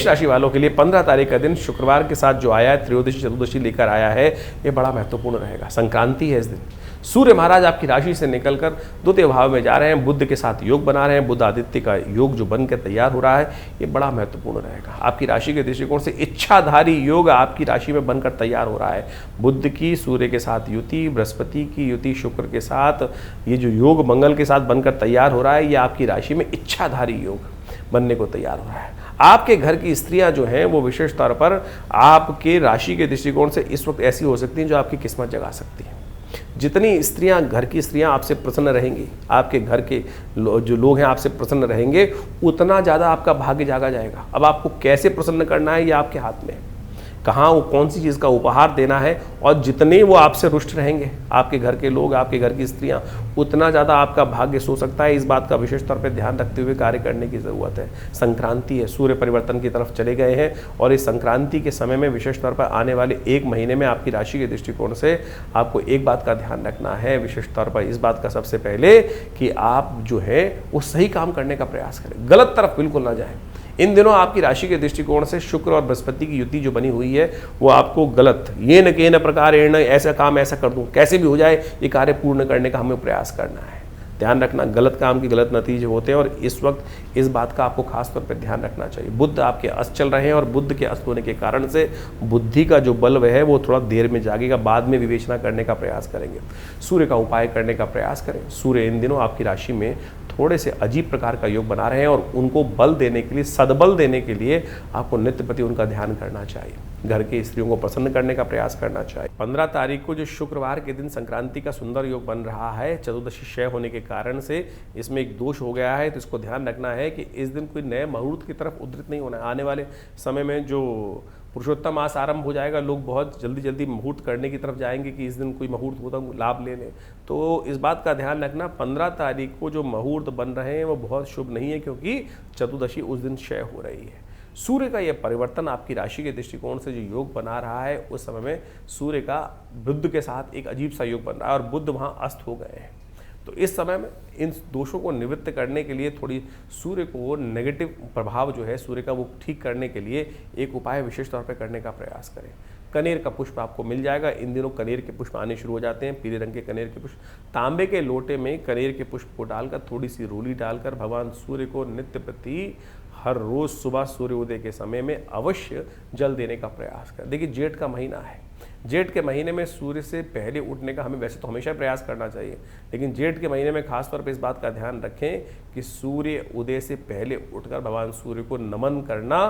मेष राशि वालों के लिए 15 तारीख का दिन शुक्रवार के साथ जो आया है, त्रयोदशी चतुर्दशी लेकर आया है, ये बड़ा महत्वपूर्ण रहेगा। संक्रांति है इस दिन। सूर्य महाराज आपकी राशि से निकलकर द्वितीय भाव में जा रहे हैं, बुध के साथ योग बना रहे हैं। बुध आदित्य का योग जो बनकर तैयार हो रहा है, ये बड़ा महत्वपूर्ण रहेगा। आपकी राशि के दृष्टिकोण से इच्छाधारी योग आपकी राशि में बनकर तैयार हो रहा है। बुध की सूर्य के साथ युति, बृहस्पति की युति शुक्र के साथ, ये जो योग मंगल के साथ बनकर तैयार हो रहा है, ये आपकी राशि में इच्छाधारी योग बनने को तैयार हो रहा है। आपके घर की स्त्रियां जो हैं वो विशेष तौर पर आपके राशि के दृष्टिकोण से इस वक्त ऐसी हो सकती हैं जो आपकी किस्मत जगा सकती हैं। जितनी स्त्रियां, घर की स्त्रियां आपसे प्रसन्न रहेंगी, आपके घर के जो लोग हैं आपसे प्रसन्न रहेंगे, उतना ज़्यादा आपका भाग्य जागा जाएगा। अब आपको कैसे प्रसन्न करना है, ये आपके हाथ में है। कहाँ वो कौन सी चीज़ का उपहार देना है, और जितने वो आपसे रुष्ट रहेंगे, आपके घर के लोग, आपके घर की स्त्रियां, उतना ज़्यादा आपका भाग्य सो सकता है। इस बात का विशेष तौर पर ध्यान रखते हुए कार्य करने की ज़रूरत है। संक्रांति है, सूर्य परिवर्तन की तरफ चले गए हैं, और इस संक्रांति के समय में विशेष तौर पर आने वाले एक महीने में आपकी राशि के दृष्टिकोण से आपको एक बात का ध्यान रखना है, विशेष तौर पर इस बात का सबसे पहले कि आप जो है वो सही काम करने का प्रयास करें, गलत तरफ बिल्कुल ना जाएं। इन दिनों आपकी राशि के दृष्टिकोण से शुक्र और बृहस्पति की युति जो बनी हुई है, वो आपको गलत, ये न के न प्रकार ऐसा काम ऐसा कर दूं, कैसे भी हो जाए ये कार्य पूर्ण करने का हमें प्रयास करना है। ध्यान रखना, गलत काम के गलत नतीजे होते हैं, और इस वक्त इस बात का आपको खास तौर पर ध्यान रखना चाहिए। बुध आपके अस्त चल रहे हैं, और बुध के अस्त होने के कारण से बुद्धि का जो बल है वो थोड़ा देर में जागेगा, बाद में विवेचना करने का प्रयास करेंगे। सूर्य का उपाय करने का प्रयास करें। सूर्य इन दिनों आपकी राशि में थोड़े से अजीब प्रकार का योग बना रहे हैं, और उनको बल देने के लिए, सद्बल देने के लिए आपको नित्य प्रति उनका ध्यान करना चाहिए। घर की स्त्रियों को प्रसन्न करने का प्रयास करना चाहिए। 15 तारीख को जो शुक्रवार के दिन संक्रांति का सुंदर योग बन रहा है, चतुर्दशी क्षय होने के कारण से इसमें एक दोष हो गया है, तो इसको ध्यान रखना है कि इस दिन कोई नए मुहूर्त की तरफ उद्धृत नहीं होना है। आने वाले समय में जो पुरुषोत्तम मास आरंभ हो जाएगा, लोग बहुत जल्दी जल्दी मुहूर्त करने की तरफ जाएंगे कि इस दिन कोई मुहूर्त होता लाभ ले लें। तो इस बात का ध्यान रखना, 15 तारीख को जो मुहूर्त बन रहे हैं वो बहुत शुभ नहीं है, क्योंकि चतुर्दशी उस दिन क्षय हो रही है। सूर्य का यह परिवर्तन आपकी राशि के दृष्टिकोण से जो योग बना रहा है, उस समय में सूर्य का बुध के साथ एक अजीब सा योग बन रहा है, और बुध वहाँ अस्त हो गए हैं। तो इस समय में इन दोषों को निवृत्त करने के लिए, थोड़ी सूर्य को नेगेटिव प्रभाव जो है सूर्य का वो ठीक करने के लिए एक उपाय विशेष तौर पर करने का प्रयास करें। कनेर का पुष्प आपको मिल जाएगा। इन दिनों कनेर के पुष्प आने शुरू हो जाते हैं, पीले रंग के कनेर के पुष्प। तांबे के लोटे में कनेर के पुष्प को डालकर, थोड़ी सी रोली डालकर भगवान सूर्य को नित्य प्रति हर रोज सुबह सूर्योदय के समय में अवश्य जल देने का प्रयास करें। देखिए, जेठ का महीना है, जेठ के महीने में सूर्य से पहले उठने का हमें वैसे तो हमेशा प्रयास करना चाहिए, लेकिन जेठ के महीने में खासतौर पर इस बात का ध्यान रखें कि सूर्य उदय से पहले उठकर भगवान सूर्य को नमन करना